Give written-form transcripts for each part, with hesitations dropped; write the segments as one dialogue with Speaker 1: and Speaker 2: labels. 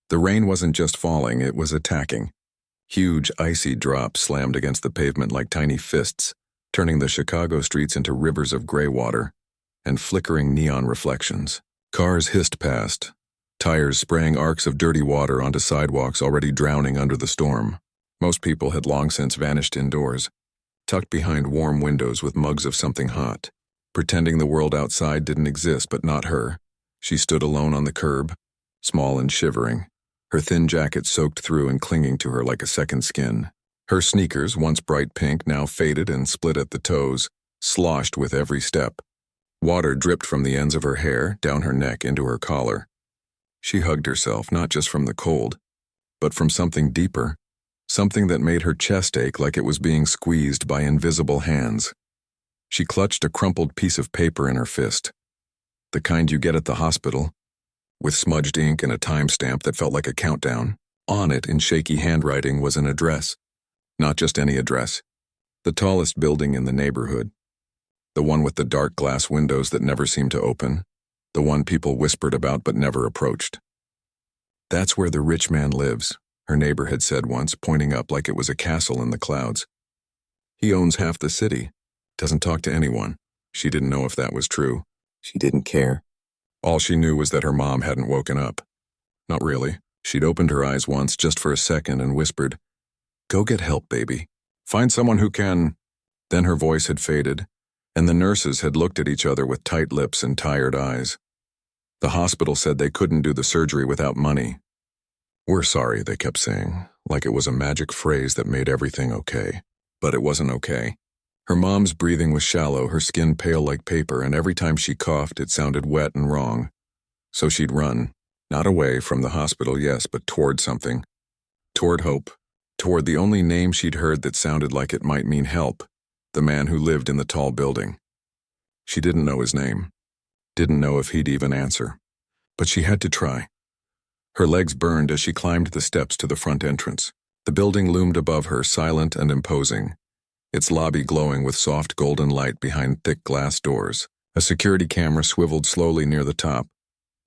Speaker 1: The rain wasn't just falling, it was attacking. Huge, icy drops slammed against the pavement like tiny fists, turning the Chicago streets into rivers of gray water and flickering neon reflections. Cars hissed past, tires spraying arcs of dirty water onto sidewalks already drowning under the storm. Most people had long since vanished indoors, tucked behind warm windows with mugs of something hot, pretending the world outside didn't exist, but not her. She stood alone on the curb, small and shivering, her thin jacket soaked through and clinging to her like a second skin. Her sneakers, once bright pink, now faded and split at the toes, sloshed with every step. Water dripped from the ends of her hair, down her neck, into her collar. She hugged herself, not just from the cold, but from something deeper, something that made her chest ache like it was being squeezed by invisible hands. She clutched a crumpled piece of paper in her fist, the kind you get at the hospital, with smudged ink and a timestamp that felt like a countdown. On it, in shaky handwriting, was an address. Not just any address. The tallest building in the neighborhood. The one with the dark glass windows that never seemed to open. The one people whispered about but never approached. "That's where the rich man lives," her neighbor had said once, pointing up like it was a castle in the clouds. "He owns half the city. Doesn't talk to anyone." She didn't know if that was true. She didn't care. All she knew was that her mom hadn't woken up. Not really. She'd opened her eyes once, just for a second, and whispered, "Go get help, baby. Find someone who can—" Then her voice had faded, and the nurses had looked at each other with tight lips and tired eyes. The hospital said they couldn't do the surgery without money. "We're sorry," they kept saying, like it was a magic phrase that made everything okay. But it wasn't okay. Her mom's breathing was shallow, her skin pale like paper, and every time she coughed it sounded wet and wrong. So she'd run, not away from the hospital, yes, but toward something. Toward hope. Toward the only name she'd heard that sounded like it might mean help, the man who lived in the tall building. She didn't know his name. Didn't know if he'd even answer. But she had to try. Her legs burned as she climbed the steps to the front entrance. The building loomed above her, silent and imposing, its lobby glowing with soft golden light behind thick glass doors. A security camera swiveled slowly near the top,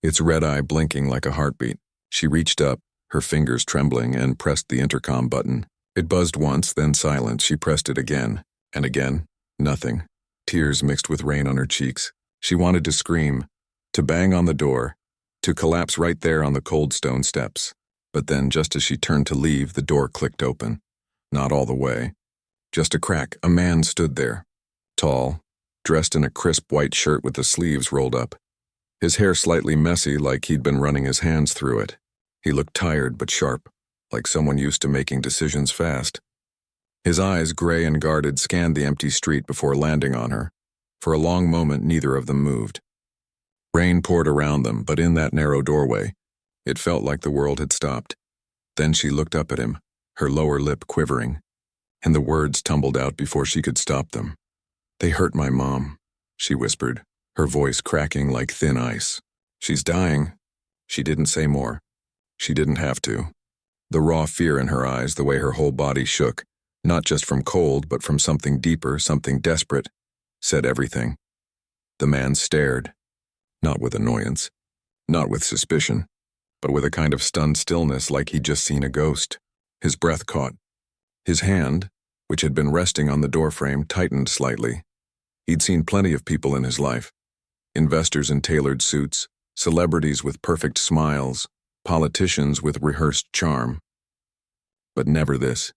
Speaker 1: its red eye blinking like a heartbeat. She reached up, her fingers trembling, and pressed the intercom button. It buzzed once, then silent. She pressed it again, and again. Nothing. Tears mixed with rain on her cheeks. She wanted to scream, to bang on the door, to collapse right there on the cold stone steps. But then, just as she turned to leave, the door clicked open. Not all the way. Just a crack. A man stood there. Tall, dressed in a crisp white shirt with the sleeves rolled up. His hair slightly messy, like he'd been running his hands through it. He looked tired but sharp, like someone used to making decisions fast. His eyes, gray and guarded, scanned the empty street before landing on her. For a long moment, neither of them moved. Rain poured around them, but in that narrow doorway, it felt like the world had stopped. Then she looked up at him, her lower lip quivering, and the words tumbled out before she could stop them. "They hurt my mom," she whispered, her voice cracking like thin ice. "She's dying." She didn't say more. She didn't have to. The raw fear in her eyes, the way her whole body shook, not just from cold, but from something deeper, something desperate, said everything. The man stared, not with annoyance, not with suspicion, but with a kind of stunned stillness like he'd just seen a ghost. His breath caught. His hand, which had been resting on the doorframe, tightened slightly. He'd seen plenty of people in his life. Investors in tailored suits, celebrities with perfect smiles, politicians with rehearsed charm. But never this.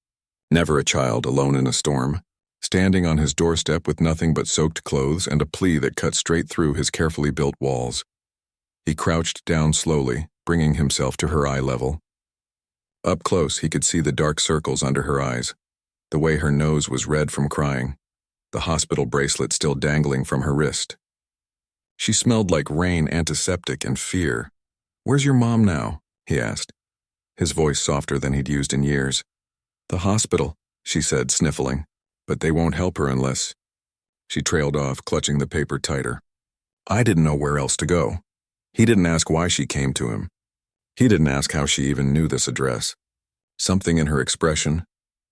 Speaker 1: Never a child alone in a storm, standing on his doorstep with nothing but soaked clothes and a plea that cut straight through his carefully built walls. He crouched down slowly, bringing himself to her eye level. Up close, he could see the dark circles under her eyes, the way her nose was red from crying, the hospital bracelet still dangling from her wrist. She smelled like rain, antiseptic, and fear. "Where's your mom now?" he asked, his voice softer than he'd used in years. "The hospital," she said, sniffling, "but they won't help her unless—" She trailed off, clutching the paper tighter. I didn't know where else to go. He didn't ask why she came to him. He didn't ask how she even knew this address. Something in her expression,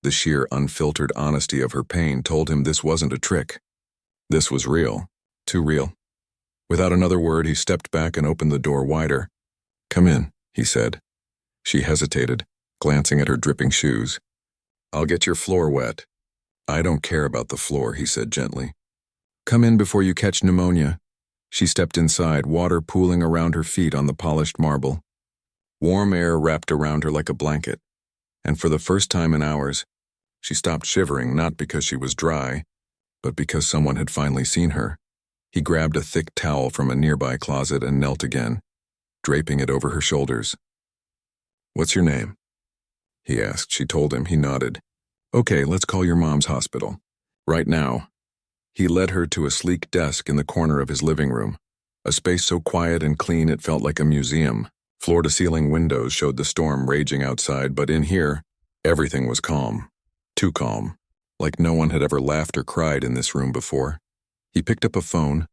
Speaker 1: the sheer unfiltered honesty of her pain, told him this wasn't a trick. This was real. Too real. Without another word, he stepped back and opened the door wider. "Come in," he said. She hesitated, glancing at her dripping shoes. "I'll get your floor wet." "I don't care about the floor," he said gently. "Come in before you catch pneumonia." She stepped inside, water pooling around her feet on the polished marble. Warm air wrapped around her like a blanket, and for the first time in hours, she stopped shivering, not because she was dry, but because someone had finally seen her. He grabbed a thick towel from a nearby closet and knelt again, draping it over her shoulders. "What's your name?" he asked. She told him. He nodded. "Okay, let's call your mom's hospital. Right now." He led her to a sleek desk in the corner of his living room, a space so quiet and clean it felt like a museum. Floor-to-ceiling windows showed the storm raging outside, but in here, everything was calm. Too calm, like no one had ever laughed or cried in this room before. He picked up a phone,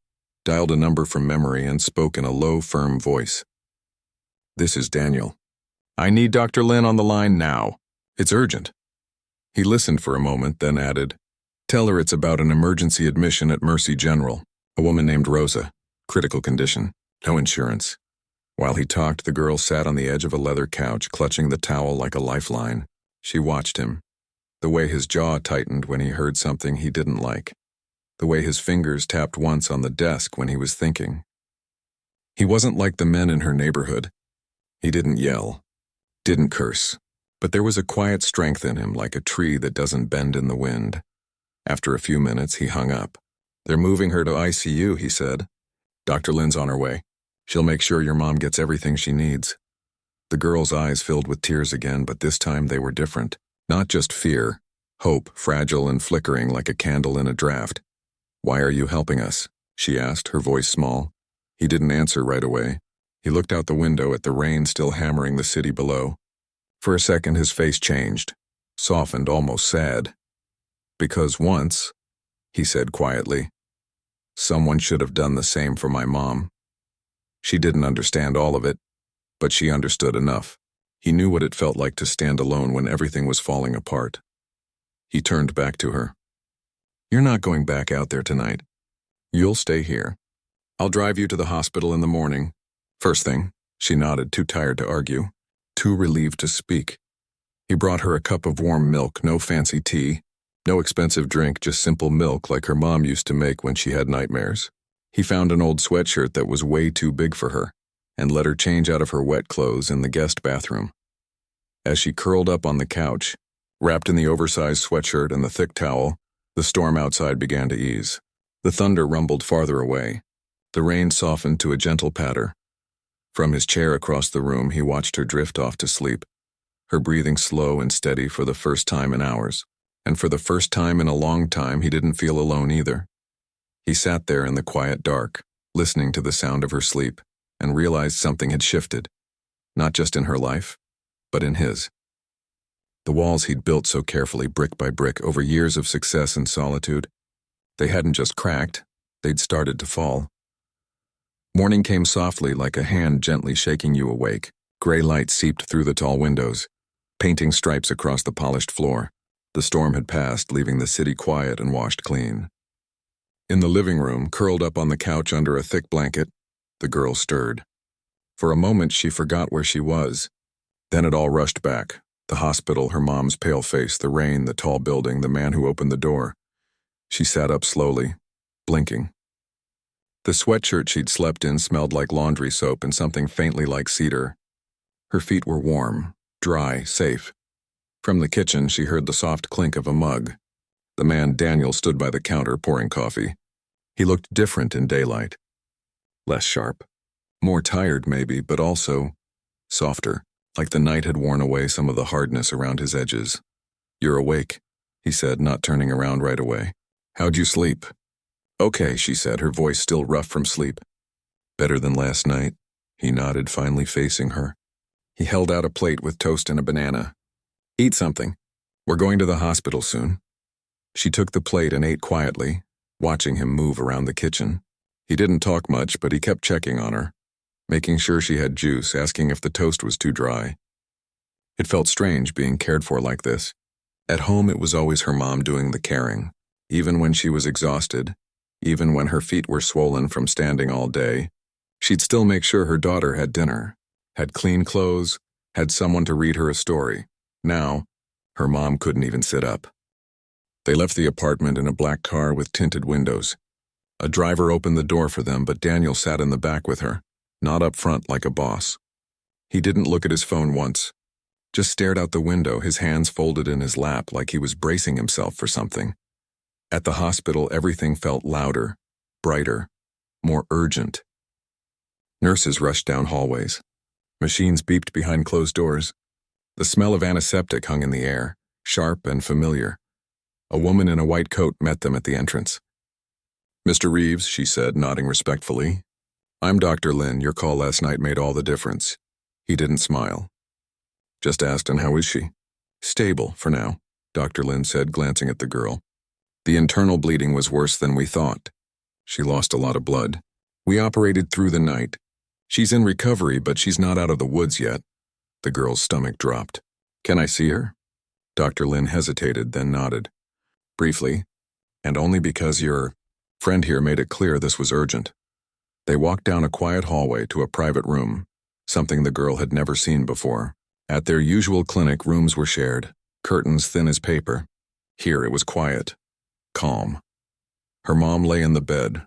Speaker 1: dialed a number from memory, and spoke in a low, firm voice. "This is Daniel. I need Dr. Lin on the line now. It's urgent." He listened for a moment, then added, "Tell her it's about an emergency admission at Mercy General. A woman named Rosa. Critical condition. No insurance." While he talked, the girl sat on the edge of a leather couch, clutching the towel like a lifeline. She watched him. The way his jaw tightened when he heard something he didn't like. The way his fingers tapped once on the desk when he was thinking. He wasn't like the men in her neighborhood. He didn't yell. Didn't curse. But there was a quiet strength in him, like a tree that doesn't bend in the wind. After a few minutes, he hung up. "They're moving her to ICU," he said. "Dr. Lin's on her way. She'll make sure your mom gets everything she needs." The girl's eyes filled with tears again, but this time they were different. Not just fear, hope, fragile and flickering like a candle in a draft. "Why are you helping us?" she asked, her voice small. He didn't answer right away. He looked out the window at the rain still hammering the city below. For a second, his face changed, softened, almost sad. "Because once," he said quietly, "someone should have done the same for my mom." She didn't understand all of it, but she understood enough. He knew what it felt like to stand alone when everything was falling apart. He turned back to her. "You're not going back out there tonight. You'll stay here. I'll drive you to the hospital in the morning. First thing." She nodded, too tired to argue, too relieved to speak. He brought her a cup of warm milk, no fancy tea, no expensive drink, just simple milk like her mom used to make when she had nightmares. He found an old sweatshirt that was way too big for her, and let her change out of her wet clothes in the guest bathroom. As she curled up on the couch, wrapped in the oversized sweatshirt and the thick towel, the storm outside began to ease. The thunder rumbled farther away. The rain softened to a gentle patter. From his chair across the room, he watched her drift off to sleep, her breathing slow and steady for the first time in hours. And for the first time in a long time, he didn't feel alone either. He sat there in the quiet dark, listening to the sound of her sleep, and realized something had shifted, not just in her life, but in his. The walls he'd built so carefully, brick by brick, over years of success and solitude, they hadn't just cracked, they'd started to fall. Morning came softly, like a hand gently shaking you awake. Gray light seeped through the tall windows, painting stripes across the polished floor. The storm had passed, leaving the city quiet and washed clean. In the living room, curled up on the couch under a thick blanket, the girl stirred. For a moment, she forgot where she was. Then it all rushed back. The hospital, her mom's pale face, the rain, the tall building, the man who opened the door. She sat up slowly, blinking. The sweatshirt she'd slept in smelled like laundry soap and something faintly like cedar. Her feet were warm, dry, safe. From the kitchen, she heard the soft clink of a mug. The man, Daniel, stood by the counter pouring coffee. He looked different in daylight. Less sharp. More tired, maybe, but also softer, like the night had worn away some of the hardness around his edges. "You're awake," he said, not turning around right away. "How'd you sleep?" "Okay," she said, her voice still rough from sleep. "Better than last night?" He nodded, finally facing her. He held out a plate with toast and a banana. "Eat something. We're going to the hospital soon." She took the plate and ate quietly, watching him move around the kitchen. He didn't talk much, but he kept checking on her, making sure she had juice, asking if the toast was too dry. It felt strange being cared for like this. At home, it was always her mom doing the caring, even when she was exhausted, even when her feet were swollen from standing all day. She'd still make sure her daughter had dinner, had clean clothes, had someone to read her a story. Now, her mom couldn't even sit up. They left the apartment in a black car with tinted windows. A driver opened the door for them, but Daniel sat in the back with her, not up front like a boss. He didn't look at his phone once, just stared out the window, his hands folded in his lap like he was bracing himself for something. At the hospital, everything felt louder, brighter, more urgent. Nurses rushed down hallways. Machines beeped behind closed doors. The smell of antiseptic hung in the air, sharp and familiar. A woman in a white coat met them at the entrance. "Mr. Reeves," she said, nodding respectfully. "I'm Dr. Lin. Your call last night made all the difference." He didn't smile. Just asked, "And how is she?" "Stable, for now," Dr. Lin said, glancing at the girl. "The internal bleeding was worse than we thought. She lost a lot of blood. We operated through the night. She's in recovery, but she's not out of the woods yet." The girl's stomach dropped. "Can I see her?" Dr. Lin hesitated, then nodded. Briefly, and only because your friend here made it clear this was urgent. They walked down a quiet hallway to a private room, something the girl had never seen before. At their usual clinic, rooms were shared, curtains thin as paper. Here it was quiet, calm. Her mom lay in the bed,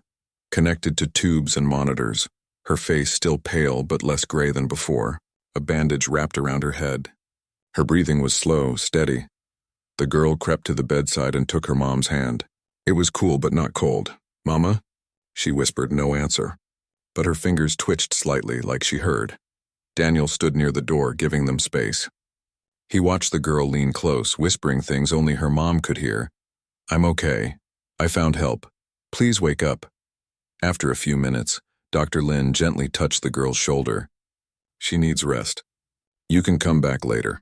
Speaker 1: connected to tubes and monitors, her face still pale but less gray than before, a bandage wrapped around her head. Her breathing was slow, steady. The girl crept to the bedside and took her mom's hand. It was cool but not cold. "Mama?" She whispered, no answer. But her fingers twitched slightly, like she heard. Daniel stood near the door, giving them space. He watched the girl lean close, whispering things only her mom could hear. "I'm okay. I found help. Please wake up." After a few minutes, Dr. Lin gently touched the girl's shoulder. "She needs rest. You can come back later."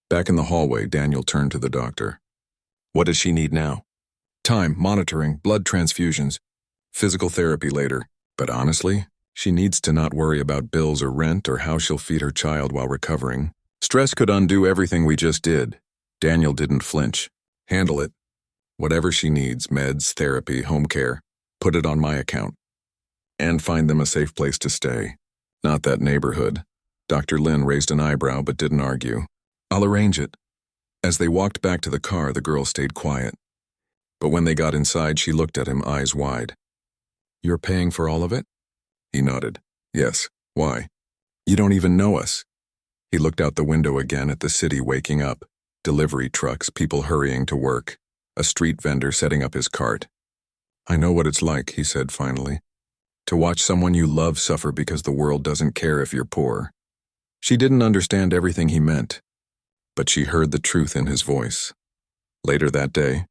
Speaker 1: Back in the hallway, Daniel turned to the doctor. "What does she need now?" "Time, monitoring, blood transfusions, physical therapy later. But honestly, she needs to not worry about bills or rent or how she'll feed her child while recovering. Stress could undo everything we just did." Daniel didn't flinch. "Handle it. Whatever she needs, meds, therapy, home care, put it on my account. And find them a safe place to stay. Not that neighborhood." Dr. Lin raised an eyebrow but didn't argue. "I'll arrange it." As they walked back to the car, the girl stayed quiet. But when they got inside, she looked at him, eyes wide. "You're paying for all of it?" He nodded. "Yes. Why?" "You don't even know us." He looked out the window again at the city waking up. Delivery trucks, people hurrying to work, a street vendor setting up his cart. "I know what it's like," he said finally. "To watch someone you love suffer because the world doesn't care if you're poor." She didn't understand everything he meant, but she heard the truth in his voice. Later that day,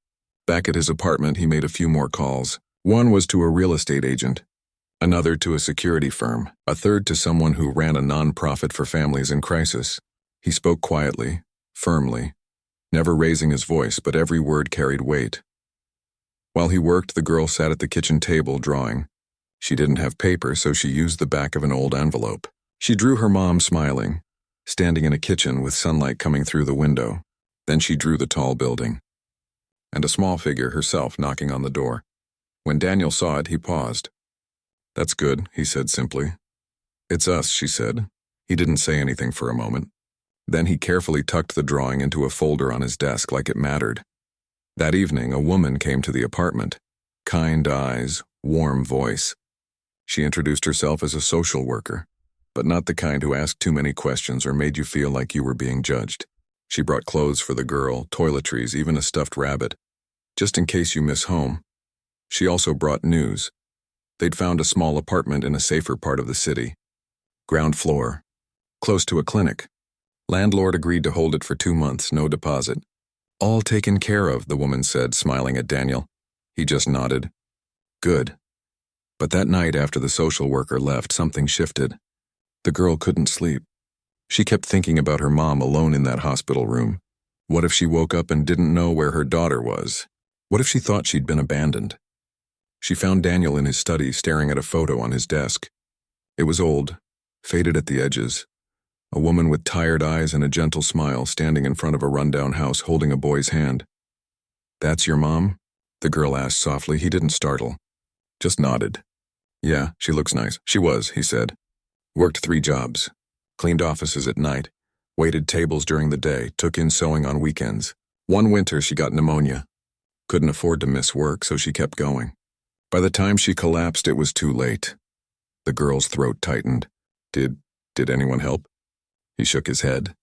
Speaker 1: back at his apartment, he made a few more calls. One was to a real estate agent, another to a security firm, a third to someone who ran a nonprofit for families in crisis. He spoke quietly, firmly, never raising his voice, but every word carried weight. While he worked, the girl sat at the kitchen table drawing. She didn't have paper, so she used the back of an old envelope. She drew her mom smiling, standing in a kitchen with sunlight coming through the window. Then she drew the tall building, and a small figure herself knocking on the door. When Daniel saw it, he paused. "That's good," he said simply. "It's us," she said. He didn't say anything for a moment. Then he carefully tucked the drawing into a folder on his desk like it mattered. That evening, a woman came to the apartment. Kind eyes, warm voice. She introduced herself as a social worker, but not the kind who asked too many questions or made you feel like you were being judged. She brought clothes for the girl, toiletries, even a stuffed rabbit, just in case you miss home. She also brought news. They'd found a small apartment in a safer part of the city. Ground floor, close to a clinic. Landlord agreed to hold it for 2 months, no deposit. "All taken care of," the woman said, smiling at Daniel. He just nodded. "Good." But that night after the social worker left, something shifted. The girl couldn't sleep. She kept thinking about her mom alone in that hospital room. What if she woke up and didn't know where her daughter was? What if she thought she'd been abandoned? She found Daniel in his study, staring at a photo on his desk. It was old, faded at the edges. A woman with tired eyes and a gentle smile standing in front of a rundown house holding a boy's hand. "That's your mom?" the girl asked softly. He didn't startle, just nodded. "Yeah, she looks nice." "She was," he said. "Worked 3 jobs. Cleaned offices at night. Waited tables during the day, took in sewing on weekends. One winter, she got pneumonia. Couldn't afford to miss work, so she kept going. By the time she collapsed, it was too late. The girl's throat tightened. Did anyone help? He shook his head.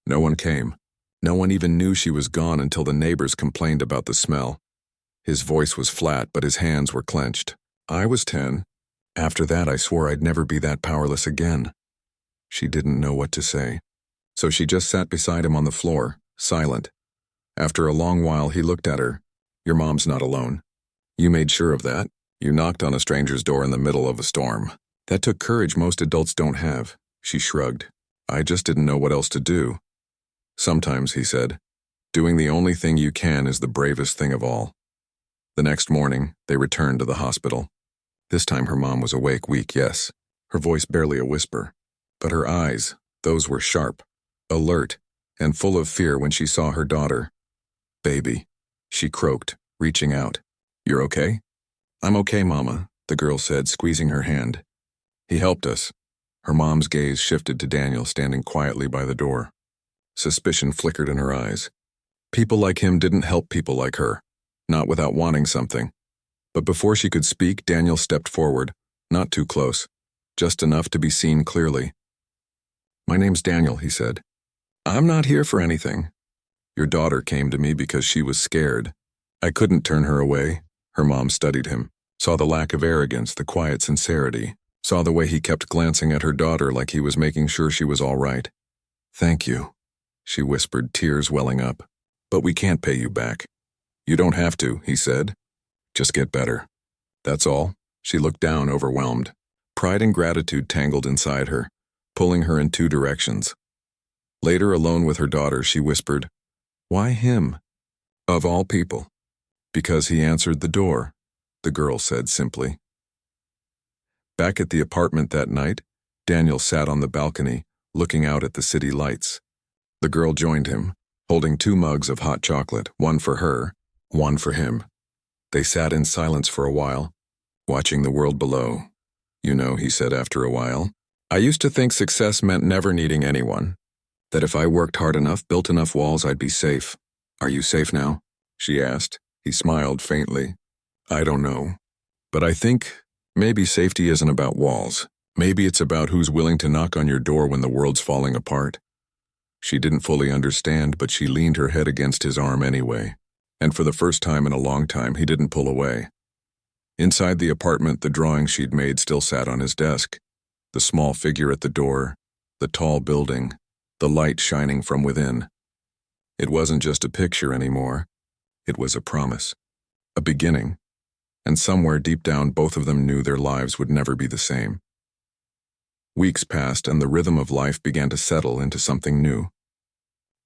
Speaker 1: No one came. No one even knew she was gone until the neighbors complained about the smell. His voice was flat, but his hands were clenched. I was 10. After that, I swore I'd never be that powerless again. She didn't know what to say. So she just sat beside him on the floor, silent. After a long while, he looked at her. Your mom's not alone. You made sure of that. You knocked on a stranger's door in the middle of a storm. That took courage most adults don't have. She shrugged. I just didn't know what else to do. Sometimes, he said, doing the only thing you can is the bravest thing of all. The next morning, they returned to the hospital. This time her mom was awake, weak, yes. Her voice barely a whisper. But her eyes, those were sharp, alert, and full of fear when she saw her daughter. Baby, she croaked, reaching out. You're okay? I'm okay, Mama, the girl said, squeezing her hand. He helped us. Her mom's gaze shifted to Daniel standing quietly by the door. Suspicion flickered in her eyes. People like him didn't help people like her, not without wanting something. But before she could speak, Daniel stepped forward, not too close, just enough to be seen clearly. My name's Daniel, he said. I'm not here for anything. Your daughter came to me because she was scared. I couldn't turn her away. Her mom studied him, saw the lack of arrogance, the quiet sincerity, saw the way he kept glancing at her daughter like he was making sure she was all right. Thank you, she whispered, tears welling up. But we can't pay you back. You don't have to, he said. Just get better. That's all. She looked down, overwhelmed. Pride and gratitude tangled inside her, pulling her in two directions. Later, alone with her daughter, she whispered, Why him? Of all people. Because he answered the door, the girl said simply. Back at the apartment that night, Daniel sat on the balcony, looking out at the city lights. The girl joined him, holding 2 mugs of hot chocolate, one for her, one for him. They sat in silence for a while, watching the world below. You know, he said after a while, I used to think success meant never needing anyone. That if I worked hard enough, built enough walls, I'd be safe. Are you safe now? She asked. He smiled faintly. I don't know. But I think maybe safety isn't about walls. Maybe it's about who's willing to knock on your door when the world's falling apart. She didn't fully understand, but she leaned her head against his arm anyway. And for the first time in a long time, he didn't pull away. Inside the apartment, the drawing she'd made still sat on his desk. The small figure at the door, the tall building, the light shining from within. It wasn't just a picture anymore. It was a promise, a beginning. And somewhere deep down, both of them knew their lives would never be the same. Weeks passed, and the rhythm of life began to settle into something new.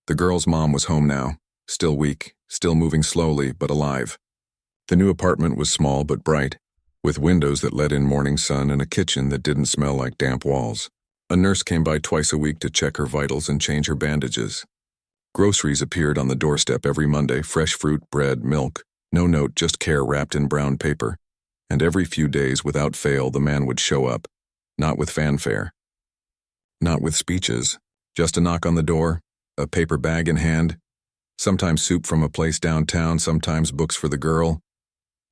Speaker 1: The girl's mom was home now, still weak, still moving slowly, but alive. The new apartment was small but bright, with windows that let in morning sun and a kitchen that didn't smell like damp walls. A nurse came by twice a week to check her vitals and change her bandages. Groceries appeared on the doorstep every Monday, fresh fruit, bread, milk, no note, just care wrapped in brown paper. And every few days, without fail, the man would show up, not with fanfare, not with speeches, just a knock on the door, a paper bag in hand, sometimes soup from a place downtown, sometimes books for the girl,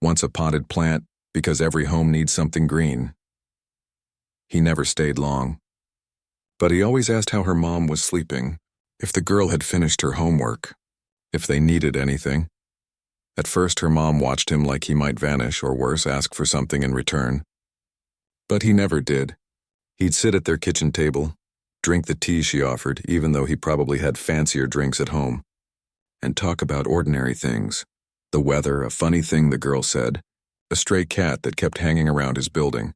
Speaker 1: once a potted plant, because every home needs something green. He never stayed long. But he always asked how her mom was sleeping, if the girl had finished her homework, if they needed anything. At first, her mom watched him like he might vanish or worse, ask for something in return. But he never did. He'd sit at their kitchen table, drink the tea she offered, even though he probably had fancier drinks at home, and talk about ordinary things. The weather, a funny thing the girl said, a stray cat that kept hanging around his building.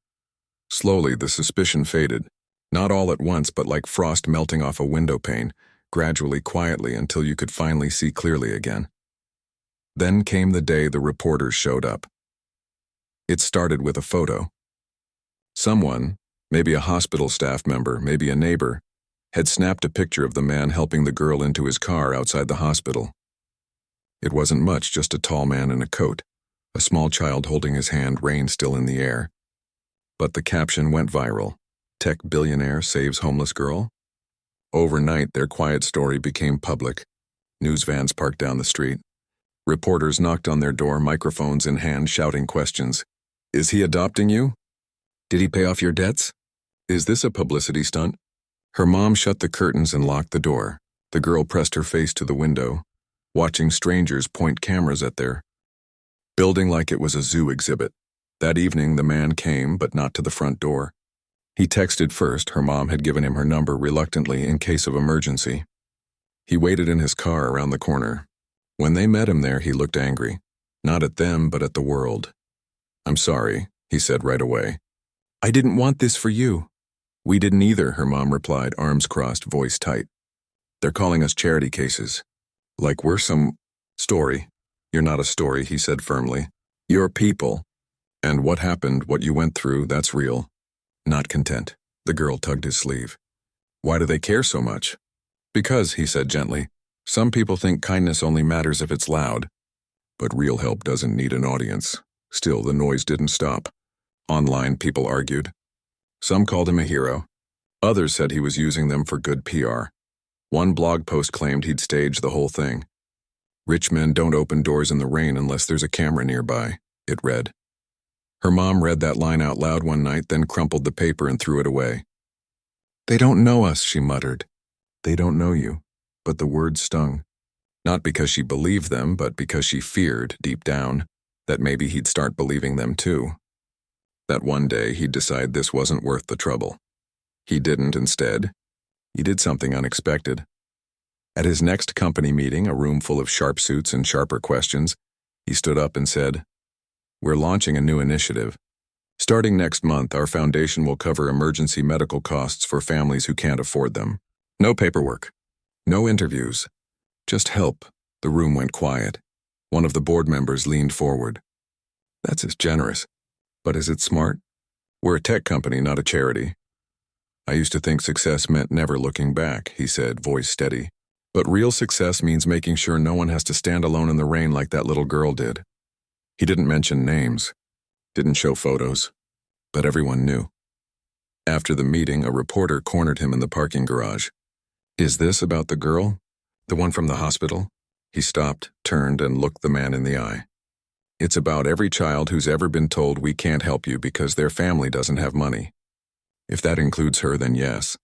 Speaker 1: Slowly, the suspicion faded, not all at once, but like frost melting off a window pane, gradually, quietly, until you could finally see clearly again. Then came the day the reporters showed up. It started with a photo. Someone, maybe a hospital staff member, maybe a neighbor, had snapped a picture of the man helping the girl into his car outside the hospital. It wasn't much, just a tall man in a coat, a small child holding his hand, rain still in the air. But the caption went viral. Tech billionaire saves homeless girl? Overnight, their quiet story became public. News vans parked down the street. Reporters knocked on their door, microphones in hand, shouting questions. Is he adopting you? Did he pay off your debts? Is this a publicity stunt? Her mom shut the curtains and locked the door. The girl pressed her face to the window, watching strangers point cameras at their building like it was a zoo exhibit. That evening, the man came, but not to the front door. He texted first. Her mom had given him her number reluctantly in case of emergency. He waited in his car around the corner. When they met him there, he looked angry. Not at them, but at the world. I'm sorry, he said right away. I didn't want this for you. We didn't either, her mom replied, arms crossed, voice tight. They're calling us charity cases. Like we're some story. You're not a story, he said firmly. You're people. And what happened, what you went through, that's real. Not content. The girl tugged his sleeve. Why do they care so much? Because, he said gently, some people think kindness only matters if it's loud. But real help doesn't need an audience. Still, the noise didn't stop. Online, people argued. Some called him a hero. Others said he was using them for good PR. One blog post claimed he'd staged the whole thing. Rich men don't open doors in the rain unless there's a camera nearby, it read. Her mom read that line out loud one night, then crumpled the paper and threw it away. They don't know us, she muttered. They don't know you. But the words stung. Not because she believed them, but because she feared, deep down, that maybe he'd start believing them too. That one day he'd decide this wasn't worth the trouble. He didn't instead. He did something unexpected. At his next company meeting, a room full of sharp suits and sharper questions, he stood up and said, We're launching a new initiative. Starting next month, our foundation will cover emergency medical costs for families who can't afford them. No paperwork. No interviews. Just help. The room went quiet. One of the board members leaned forward. That's as generous. But is it smart? We're a tech company, not a charity. I used to think success meant never looking back, he said, voice steady. But real success means making sure no one has to stand alone in the rain like that little girl did. He didn't mention names, didn't show photos, but everyone knew. After the meeting, a reporter cornered him in the parking garage. Is this about the girl? The one from the hospital? He stopped, turned, and looked the man in the eye. It's about every child who's ever been told we can't help you because their family doesn't have money. If that includes her, then yes.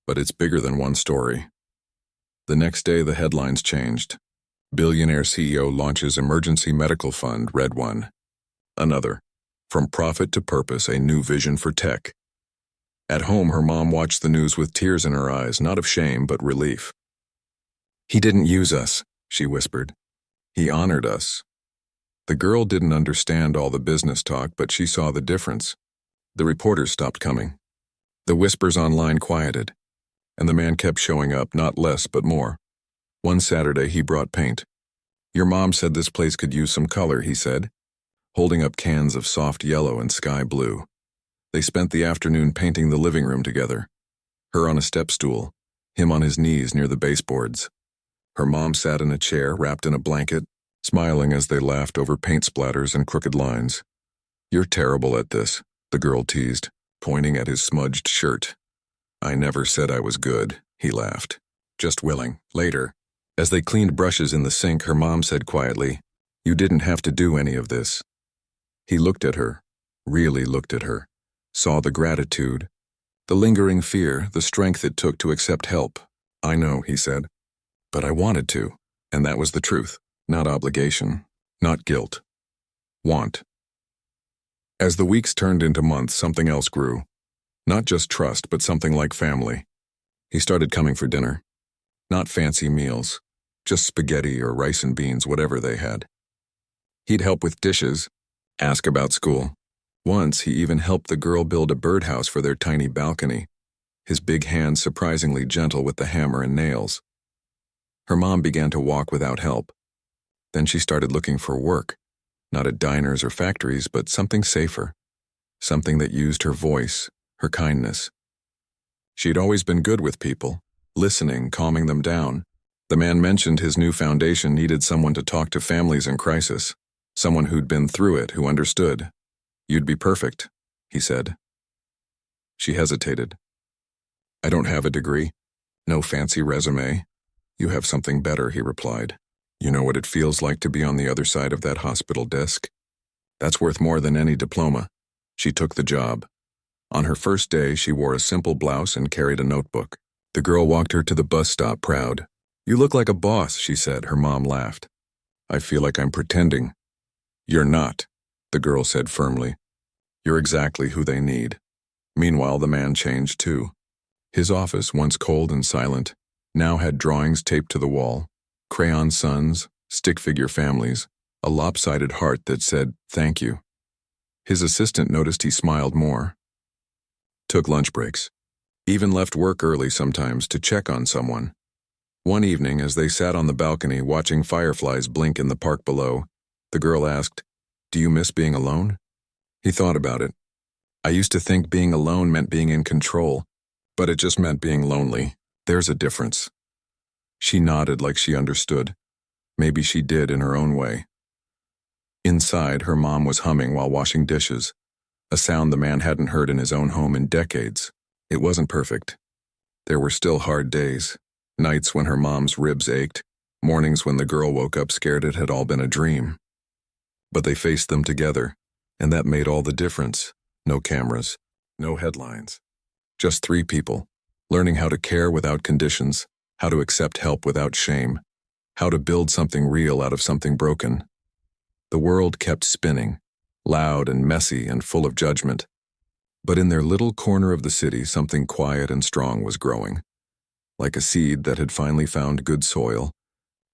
Speaker 1: But it's bigger than one story. The next day, the headlines changed. Billionaire CEO launches emergency medical fund, read one. Another. From profit to purpose, a new vision for tech. At home, her mom watched the news with tears in her eyes, not of shame, but relief. He didn't use us, she whispered. He honored us. The girl didn't understand all the business talk, but she saw the difference. The reporters stopped coming. The whispers online quieted, and the man kept showing up, not less but more. One Saturday, he brought paint. Your mom said this place could use some color, he said, holding up cans of soft yellow and sky blue. They spent the afternoon painting the living room together. Her on a step stool, him on his knees near the baseboards. Her mom sat in a chair, wrapped in a blanket, smiling as they laughed over paint splatters and crooked lines. You're terrible at this, the girl teased, pointing at his smudged shirt. I never said I was good, he laughed. Just willing. Later, as they cleaned brushes in the sink, her mom said quietly, You didn't have to do any of this. He looked at her, really looked at her, saw the gratitude, the lingering fear, the strength it took to accept help. I know, he said, but I wanted to, and that was the truth. Not obligation, not guilt. Want. As the weeks turned into months, something else grew. Not just trust, but something like family. He started coming for dinner. Not fancy meals, just spaghetti or rice and beans, whatever they had. He'd help with dishes, ask about school. Once, he even helped the girl build a birdhouse for their tiny balcony, his big hands surprisingly gentle with the hammer and nails. Her mom began to walk without help. Then she started looking for work, not at diners or factories, but something safer, something that used her voice, her kindness. She'd always been good with people, listening, calming them down. The man mentioned his new foundation needed someone to talk to families in crisis, someone who'd been through it, who understood. You'd be perfect, he said. She hesitated. I don't have a degree. No fancy resume. You have something better, he replied. You know what it feels like to be on the other side of that hospital desk? That's worth more than any diploma. She took the job. On her first day, she wore a simple blouse and carried a notebook. The girl walked her to the bus stop proud. You look like a boss, she said. Her mom laughed. I feel like I'm pretending. You're not, the girl said firmly. You're exactly who they need. Meanwhile, the man changed too. His office, once cold and silent, now had drawings taped to the wall, crayon sons, stick figure families, a lopsided heart that said, thank you. His assistant noticed he smiled more. Took lunch breaks. Even left work early sometimes to check on someone. One evening, as they sat on the balcony watching fireflies blink in the park below, the girl asked, Do you miss being alone? He thought about it. I used to think being alone meant being in control, but it just meant being lonely. There's a difference. She nodded like she understood. Maybe she did in her own way. Inside, her mom was humming while washing dishes, a sound the man hadn't heard in his own home in decades. It wasn't perfect. There were still hard days, nights when her mom's ribs ached, mornings when the girl woke up scared it had all been a dream. But they faced them together, and that made all the difference. No cameras, no headlines. Just three people, learning how to care without conditions, how to accept help without shame, how to build something real out of something broken. The world kept spinning, loud and messy and full of judgment. But in their little corner of the city, something quiet and strong was growing, like a seed that had finally found good soil,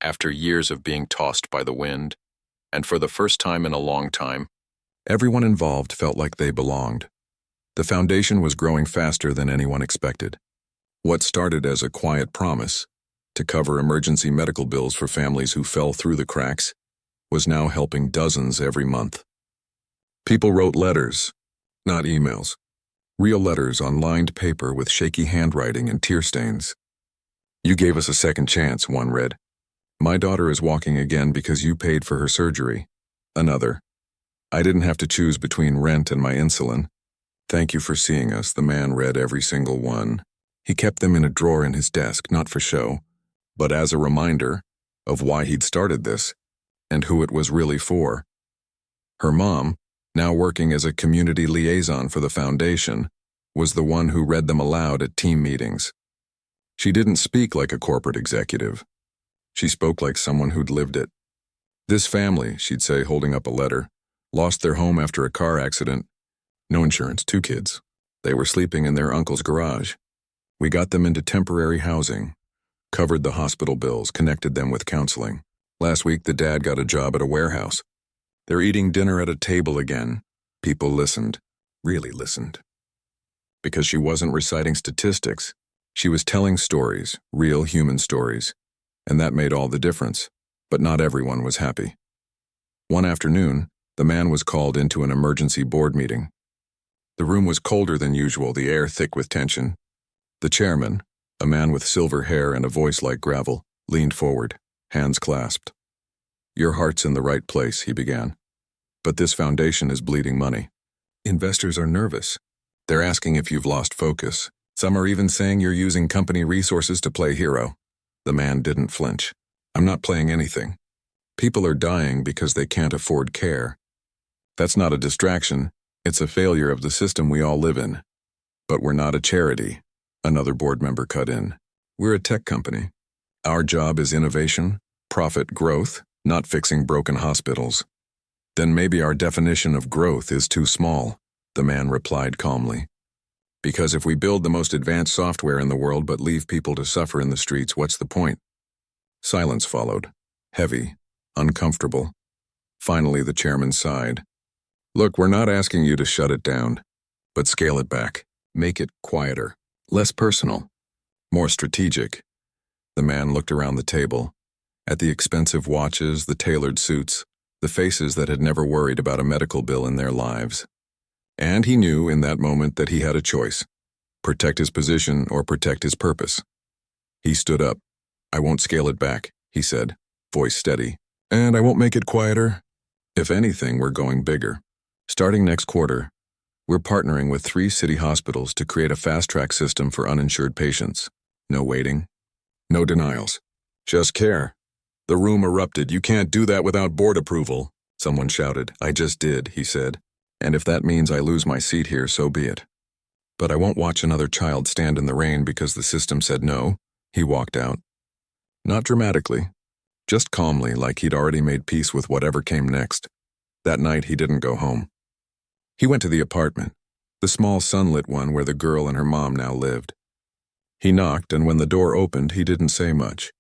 Speaker 1: after years of being tossed by the wind, and for the first time in a long time, everyone involved felt like they belonged. The foundation was growing faster than anyone expected. What started as a quiet promise to cover emergency medical bills for families who fell through the cracks was now helping dozens every month. People wrote letters, not emails. Real letters on lined paper with shaky handwriting and tear stains. You gave us a second chance, one read. My daughter is walking again because you paid for her surgery. Another. I didn't have to choose between rent and my insulin. Thank you for seeing us, the man read every single one. He kept them in a drawer in his desk, not for show, but as a reminder of why he'd started this and who it was really for. Her mom, now working as a community liaison for the foundation, was the one who read them aloud at team meetings. She didn't speak like a corporate executive. She spoke like someone who'd lived it. This family, she'd say, holding up a letter, lost their home after a car accident. No insurance, 2 kids. They were sleeping in their uncle's garage. We got them into temporary housing, covered the hospital bills, connected them with counseling. Last week, the dad got a job at a warehouse. They're eating dinner at a table again. People listened, really listened. Because she wasn't reciting statistics. She was telling stories, real human stories. And that made all the difference. But not everyone was happy. One afternoon, the man was called into an emergency board meeting. The room was colder than usual, the air thick with tension. The chairman, a man with silver hair and a voice like gravel, leaned forward, hands clasped. Your heart's in the right place, he began. But this foundation is bleeding money. Investors are nervous. They're asking if you've lost focus. Some are even saying you're using company resources to play hero. The man didn't flinch. I'm not playing anything. People are dying because they can't afford care. That's not a distraction. It's a failure of the system we all live in. But we're not a charity, another board member cut in. We're a tech company. Our job is innovation, profit, growth, not fixing broken hospitals. Then maybe our definition of growth is too small, the man replied calmly. Because if we build the most advanced software in the world but leave people to suffer in the streets, what's the point? Silence followed, heavy, uncomfortable. Finally, the chairman sighed. Look, we're not asking you to shut it down, but scale it back. Make it quieter, less personal, more strategic. The man looked around the table, at the expensive watches, the tailored suits, the faces that had never worried about a medical bill in their lives. And he knew in that moment that he had a choice, protect his position or protect his purpose. He stood up. I won't scale it back, he said, voice steady. And I won't make it quieter. If anything, we're going bigger. Starting next quarter, we're partnering with 3 city hospitals to create a fast-track system for uninsured patients. No waiting. No denials. Just care. The room erupted. You can't do that without board approval, someone shouted. I just did, he said. And if that means I lose my seat here, so be it. But I won't watch another child stand in the rain because the system said no. He walked out. Not dramatically, just calmly, like he'd already made peace with whatever came next. That night, he didn't go home. He went to the apartment, the small sunlit one where the girl and her mom now lived. He knocked, and when the door opened, he didn't say much.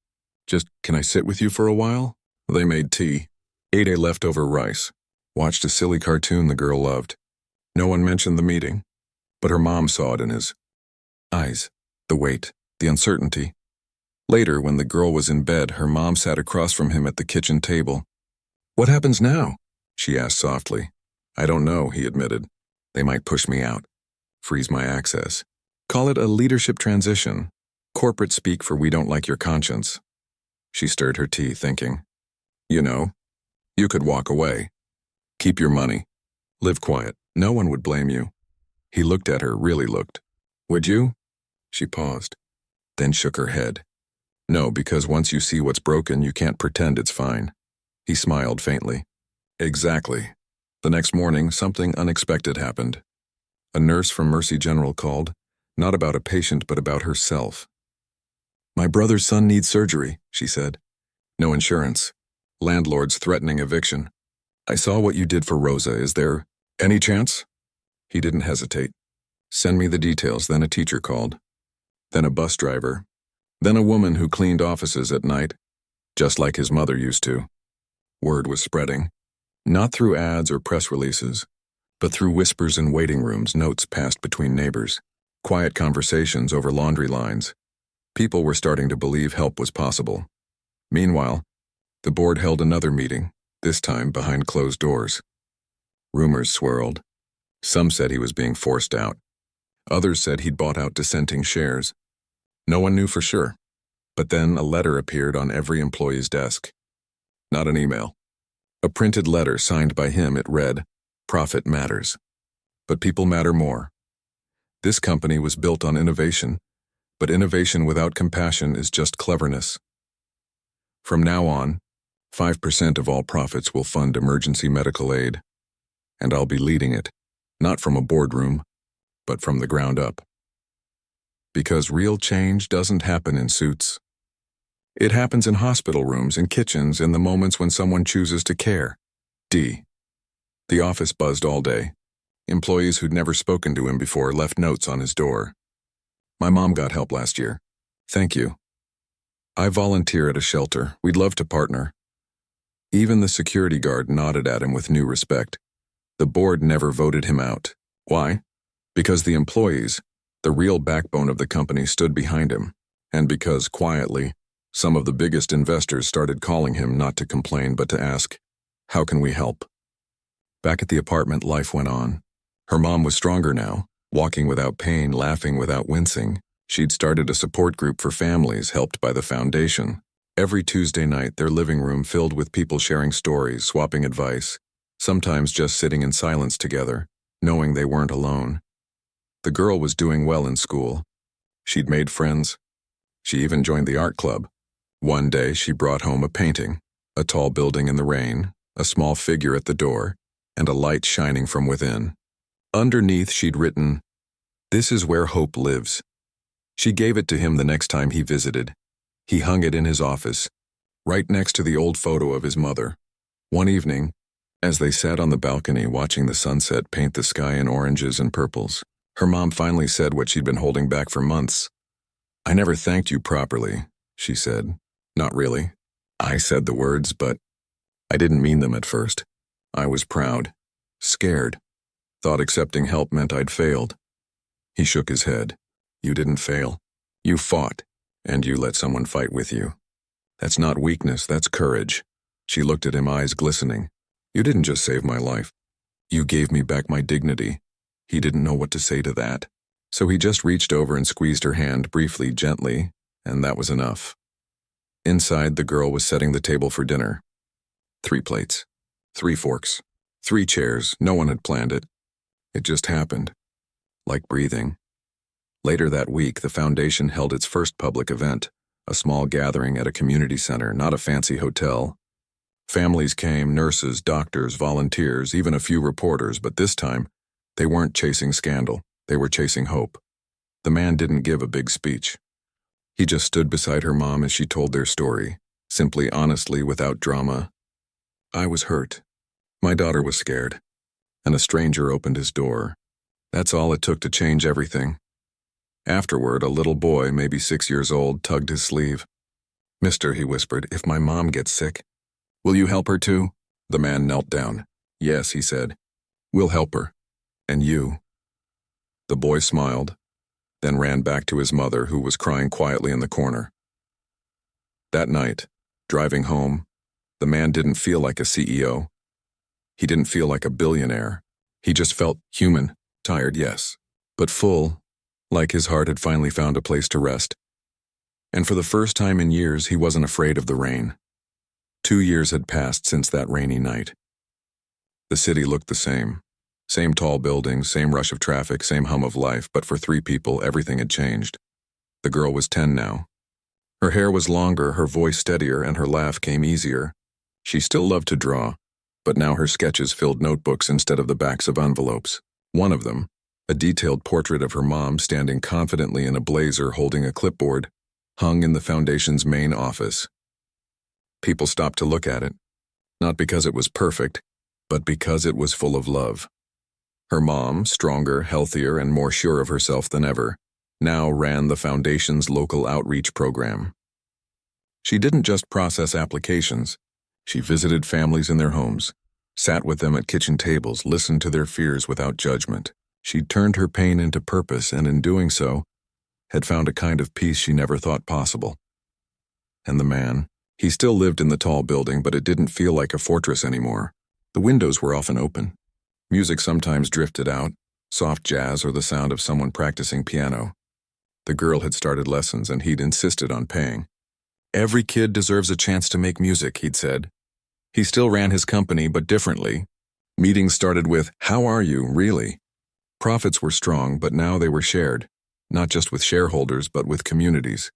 Speaker 1: Just, can I sit with you for a while? They made tea, ate a leftover rice, watched a silly cartoon the girl loved. No one mentioned the meeting, but her mom saw it in his eyes, the weight, the uncertainty. Later, when the girl was in bed, her mom sat across from him at the kitchen table. What happens now? She asked softly. I don't know, he admitted. They might push me out, freeze my access. Call it a leadership transition. Corporate speak for we don't like your conscience. She stirred her tea, thinking. You know, you could walk away. Keep your money. Live quiet. No one would blame you. He looked at her, really looked. Would you? She paused, then shook her head. No, because once you see what's broken, you can't pretend it's fine. He smiled faintly. Exactly. The next morning, something unexpected happened. A nurse from Mercy General called, not about a patient, but about herself. My brother's son needs surgery, she said. No insurance. Landlord's threatening eviction. I saw what you did for Rosa. Is there any chance? He didn't hesitate. Send me the details. Then a teacher called. Then a bus driver. Then a woman who cleaned offices at night, just like his mother used to. Word was spreading, not through ads or press releases, but through whispers in waiting rooms, notes passed between neighbors, quiet conversations over laundry lines. People were starting to believe help was possible. Meanwhile, the board held another meeting, this time behind closed doors. Rumors swirled. Some said he was being forced out. Others said he'd bought out dissenting shares. No one knew for sure, but then a letter appeared on every employee's desk. Not an email. A printed letter signed by him. It read, Profit matters. But people matter more. This company was built on innovation, but innovation without compassion is just cleverness. From now on, 5% of all profits will fund emergency medical aid, and I'll be leading it, not from a boardroom, but from the ground up. Because real change doesn't happen in suits. It happens in hospital rooms, in kitchens, in the moments when someone chooses to care. D. The office buzzed all day. Employees who'd never spoken to him before left notes on his door. My mom got help last year. Thank you. I volunteer at a shelter. We'd love to partner. Even the security guard nodded at him with new respect. The board never voted him out. Why? Because the employees, the real backbone of the company, stood behind him, and because, quietly, some of the biggest investors started calling him not to complain but to ask, how can we help? Back at the apartment, life went on. Her mom was stronger now, walking without pain, laughing without wincing. She'd started a support group for families helped by the foundation. Every Tuesday night, their living room filled with people sharing stories, swapping advice, sometimes just sitting in silence together, knowing they weren't alone. The girl was doing well in school. She'd made friends. She even joined the art club. One day, she brought home a painting, a tall building in the rain, a small figure at the door, and a light shining from within. Underneath, she'd written, "This is where hope lives." She gave it to him the next time he visited. He hung it in his office, right next to the old photo of his mother. One evening, as they sat on the balcony watching the sunset paint the sky in oranges and purples, her mom finally said what she'd been holding back for months. I never thanked you properly, she said. Not really. I said the words, but I didn't mean them at first. I was proud, scared, thought accepting help meant I'd failed. He shook his head. You didn't fail. You fought, and you let someone fight with you. That's not weakness, that's courage. She looked at him, eyes glistening. You didn't just save my life. You gave me back my dignity. He didn't know what to say to that. So he just reached over and squeezed her hand briefly, gently, and that was enough. Inside, the girl was setting the table for dinner. 3 plates, 3 forks, 3 chairs. No one had planned it. It just happened. Like breathing. Later that week, the foundation held its first public event, a small gathering at a community center, not a fancy hotel. Families came, nurses, doctors, volunteers, even a few reporters, but this time, they weren't chasing scandal, they were chasing hope. The man didn't give a big speech. He just stood beside her mom as she told their story, simply, honestly, without drama. I was hurt. My daughter was scared. And a stranger opened his door. That's all it took to change everything. Afterward, a little boy, maybe 6 years old, tugged his sleeve. "Mister," he whispered, "if my mom gets sick, will you help her too?" The man knelt down. "Yes," he said. "We'll help her. And you." The boy smiled, then ran back to his mother, who was crying quietly in the corner. That night, driving home, the man didn't feel like a CEO. He didn't feel like a billionaire. He just felt human, tired, yes, but full, like his heart had finally found a place to rest. And for the first time in years, he wasn't afraid of the rain. 2 years had passed since that rainy night. The city looked the same. Same tall buildings, same rush of traffic, same hum of life, but for 3 people, everything had changed. The girl was 10 now. Her hair was longer, her voice steadier, and her laugh came easier. She still loved to draw, but now her sketches filled notebooks instead of the backs of envelopes. One of them, a detailed portrait of her mom standing confidently in a blazer holding a clipboard, hung in the foundation's main office. People stopped to look at it, not because it was perfect, but because it was full of love. Her mom, stronger, healthier, and more sure of herself than ever, now ran the foundation's local outreach program. She didn't just process applications. She visited families in their homes, sat with them at kitchen tables, listened to their fears without judgment. She turned her pain into purpose, and in doing so, had found a kind of peace she never thought possible. And the man, he still lived in the tall building, but it didn't feel like a fortress anymore. The windows were often open. Music sometimes drifted out, soft jazz or the sound of someone practicing piano. The girl had started lessons, and he'd insisted on paying. "Every kid deserves a chance to make music," he'd said. He still ran his company, but differently. Meetings started with, "How are you, really?" Profits were strong, but now they were shared, not just with shareholders, but with communities.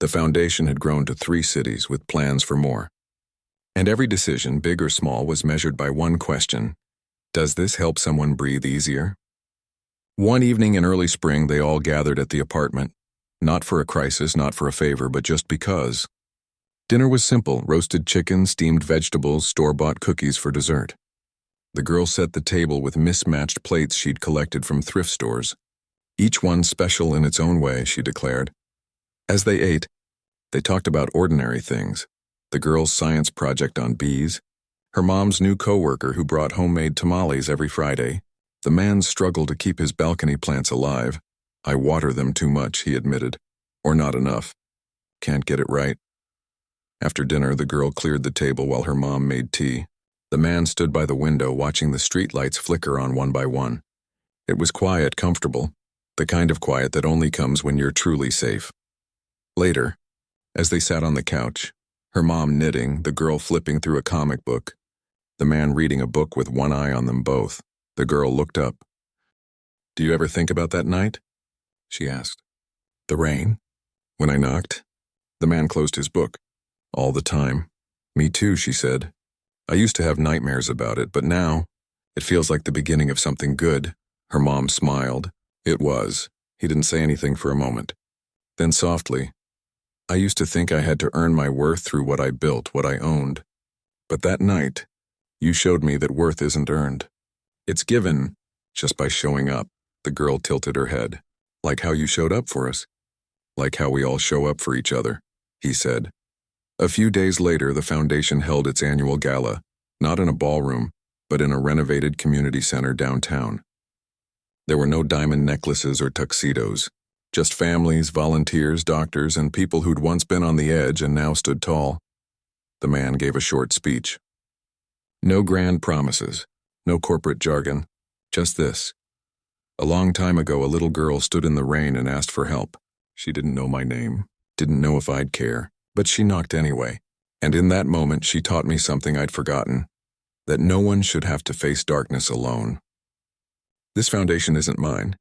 Speaker 1: The foundation had grown to 3 cities with plans for more. And every decision, big or small, was measured by one question: does this help someone breathe easier? One evening in early spring, they all gathered at the apartment, not for a crisis, not for a favor, but just because. Dinner was simple: roasted chicken, steamed vegetables, store-bought cookies for dessert. The girl set the table with mismatched plates she'd collected from thrift stores. Each one special in its own way, she declared. As they ate, they talked about ordinary things: the girl's science project on bees, her mom's new coworker who brought homemade tamales every Friday, the man's struggle to keep his balcony plants alive. "I water them too much," he admitted. "Or not enough. Can't get it right." After dinner, the girl cleared the table while her mom made tea. The man stood by the window watching the streetlights flicker on one by one. It was quiet, comfortable, the kind of quiet that only comes when you're truly safe. Later, as they sat on the couch, her mom knitting, the girl flipping through a comic book, the man reading a book with one eye on them both, the girl looked up. "Do you ever think about that night?" she asked. "The rain? When I knocked?" The man closed his book. "All the time." "Me too," she said. "I used to have nightmares about it, but now, it feels like the beginning of something good." Her mom smiled. "It was." He didn't say anything for a moment. Then softly, "I used to think I had to earn my worth through what I built, what I owned. But that night, you showed me that worth isn't earned. It's given, just by showing up." The girl tilted her head. "Like how you showed up for us. Like how we all show up for each other," he said. A few days later, the foundation held its annual gala, not in a ballroom, but in a renovated community center downtown. There were no diamond necklaces or tuxedos, just families, volunteers, doctors, and people who'd once been on the edge and now stood tall. The man gave a short speech. No grand promises, no corporate jargon, just this. "A long time ago, a little girl stood in the rain and asked for help. She didn't know my name, didn't know if I'd care. But she knocked anyway, and in that moment she taught me something I'd forgotten, that no one should have to face darkness alone. This foundation isn't mine.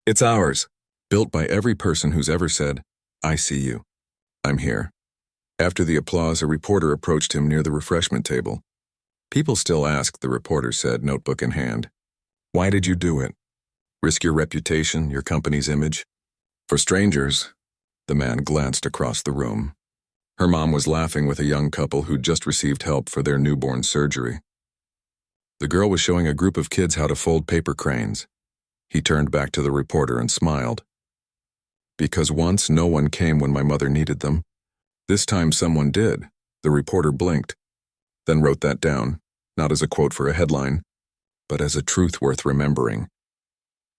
Speaker 1: It's ours. built by every person who's ever said, "I see you. I'm here." After the applause, a reporter approached him near the refreshment table. "People still ask," the reporter said, notebook in hand. "Why did you do it? Risk your reputation, your company's image?" "For strangers." The man glanced across the room. Her mom was laughing with a young couple who'd just received help for their newborn surgery. The girl was showing a group of kids how to fold paper cranes. He turned back to the reporter and smiled. "Because once no one came when my mother needed them. This time someone did." The reporter blinked, then wrote that down, not as a quote for a headline, but as a truth worth remembering.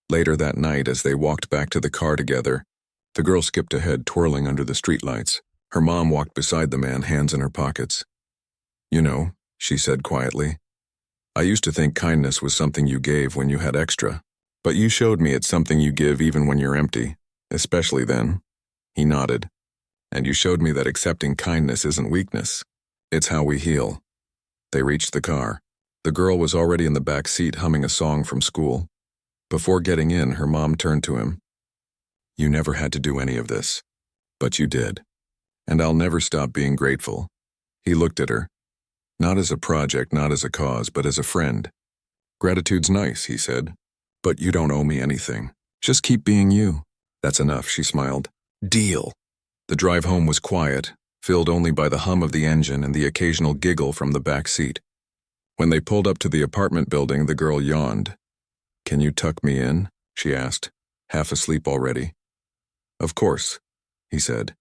Speaker 1: Later that night, as they walked back to the car together, the girl skipped ahead, twirling under the streetlights. Her mom walked beside the man, hands in her pockets. "You know," she said quietly, "I used to think kindness was something you gave when you had extra, but you showed me it's something you give even when you're empty, especially then." He nodded. "And you showed me that accepting kindness isn't weakness. It's how we heal." They reached the car. The girl was already in the back seat humming a song from school. Before getting in, her mom turned to him. "You never had to do any of this, but you did. And I'll never stop being grateful." He looked at her. "Not as a project, not as a cause, but as a friend. Gratitude's nice," he said, "but you don't owe me anything. Just keep being you." "That's enough," she smiled. "Deal." The drive home was quiet, filled only by the hum of the engine and the occasional giggle from the back seat. When they pulled up to the apartment building, the girl yawned. "Can you tuck me in?" she asked, half asleep already. "Of course," he said.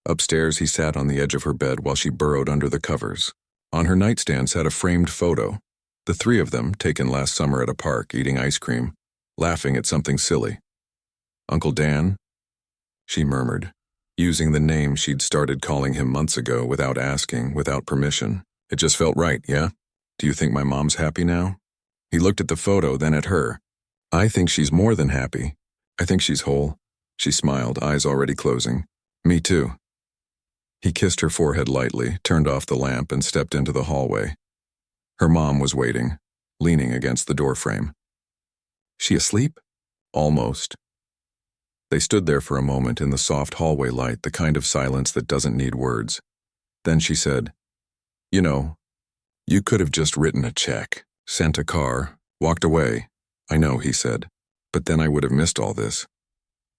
Speaker 1: Upstairs, he sat on the edge of her bed while she burrowed under the covers. On her nightstand sat a framed photo, the three of them, taken last summer at a park, eating ice cream, laughing at something silly. "Uncle Dan?" she murmured, using the name she'd started calling him months ago without asking, without permission. "It just felt right, yeah? Do you think my mom's happy now?" He looked at the photo, then at her. "I think she's more than happy. I think she's whole." She smiled, eyes already closing. "Me too." He kissed her forehead lightly, turned off the lamp, and stepped into the hallway. Her mom was waiting, leaning against the doorframe. "She asleep?" "Almost." They stood there for a moment in the soft hallway light, the kind of silence that doesn't need words. Then she said, "You know, you could have just written a check, sent a car, walked away." "I know," he said, "but then I would have missed all this."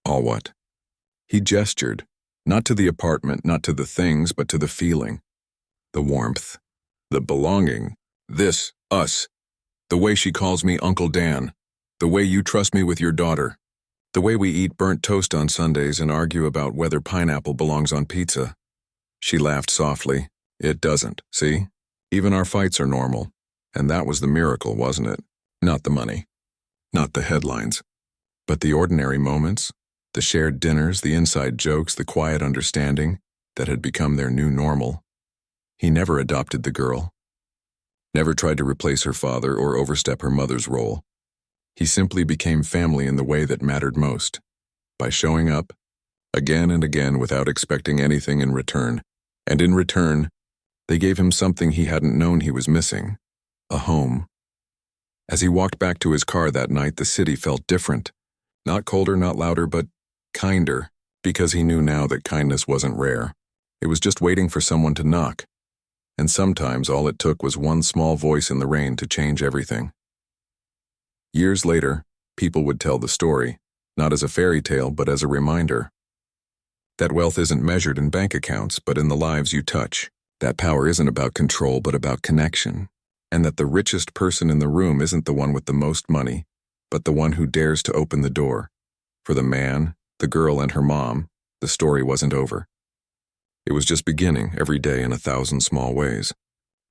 Speaker 1: "All what?" He gestured, not to the apartment, not to the things, but to the feeling. The warmth, the belonging, this, us, the way she calls me Uncle Dan, the way you trust me with your daughter, the way we eat burnt toast on Sundays and argue about whether pineapple belongs on pizza. She laughed softly. "It doesn't, see? Even our fights are normal. And that was the miracle, wasn't it? Not the money, not the headlines, but the ordinary moments, the shared dinners, the inside jokes, the quiet understanding that had become their new normal." He never adopted the girl, never tried to replace her father or overstep her mother's role. He simply became family in the way that mattered most, by showing up, again and again without expecting anything in return. And in return, they gave him something he hadn't known he was missing, a home. As he walked back to his car that night, the city felt different. Not colder, not louder, but kinder, because he knew now that kindness wasn't rare. It was just waiting for someone to knock. And sometimes all it took was one small voice in the rain to change everything. Years later, people would tell the story, not as a fairy tale, but as a reminder. That wealth isn't measured in bank accounts, but in the lives you touch. That power isn't about control, but about connection. And that the richest person in the room isn't the one with the most money, but the one who dares to open the door. For the man, the girl, and her mom, the story wasn't over. It was just beginning every day in 1,000 small ways.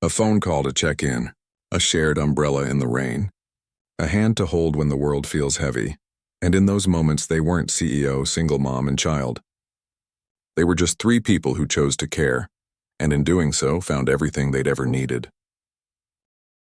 Speaker 1: A phone call to check in, a shared umbrella in the rain, a hand to hold when the world feels heavy. And in those moments, they weren't CEO, single mom, and child. They were just three people who chose to care, and in doing so, found everything they'd ever needed.